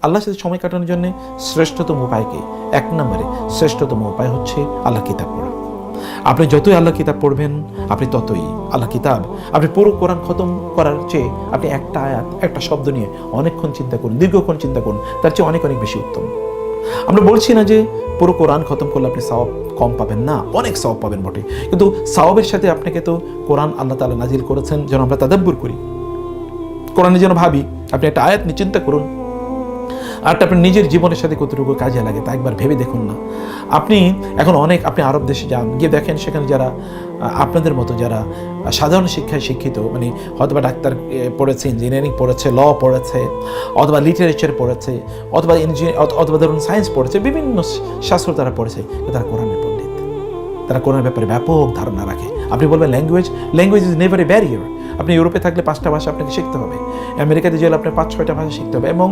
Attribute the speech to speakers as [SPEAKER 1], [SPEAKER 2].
[SPEAKER 1] আল্লাহর সাথে সময় কাটানোর জন্য শ্রেষ্ঠতম উপায় কি? 1 নম্বরে শ্রেষ্ঠতম উপায় হচ্ছে আল্লাহ কিতাব পড়া। আপনি যতই আল্লাহ কিতাব পড়বেন, আপনি ততই আল্লাহ কিতাব, আপনি পুরো কোরআন খতম করার চেয়ে আপনি একটা আয়াত, একটা শব্দ নিয়ে অনেকক্ষণ চিন্তা করুন, দীর্ঘক্ষণ চিন্তা করুন, তার চেয়ে অনেক অনেক বেশি উত্তম। আমরা বলছি না যে পুরো কোরআন খতম করলে আপনি সওয়াব কম পাবেন, না, অনেক সওয়াব পাবেন বটে, কিন্তু সওয়াবের সাথে আপনাকে তো কোরআন আল্লাহ তাআলা নাজিল করেছেন যেন আমরা তাদাব্বুর করি, কোরআনে যেন ভাবি। আপনি একটা আয়াত নিয়ে চিন্তা করুন, আরটা আপনার নিজের জীবনের সাথে কতটুকু কাজে লাগে তা একবার ভেবে দেখুন না। আপনি এখন আপনি আরব দেশে যান, গিয়ে দেখেন সেখানে যারা আপনাদের মতো যারা সাধারণ শিক্ষায় শিক্ষিত, মানে হয়তোবা ডাক্তার পড়েছে, ইঞ্জিনিয়ারিং পড়েছে, ল পড়েছে, অথবা লিটারেচার পড়েছে, অথবা ধরুন সায়েন্স পড়েছে, বিভিন্ন শাস্ত্র তারা পড়েছে, তারা কোরআনের পণ্ডিত, তারা কোরআনের ব্যাপারে ব্যাপক ধারণা রাখে। আপনি বলবেন language is never a barrier. আপনি ইউরোপে থাকলে 5টা ভাষা আপনাকে শিখতে হবে, আমেরিকাতে গেলে আপনার 5-6টা ভাষা শিখতে হবে, এবং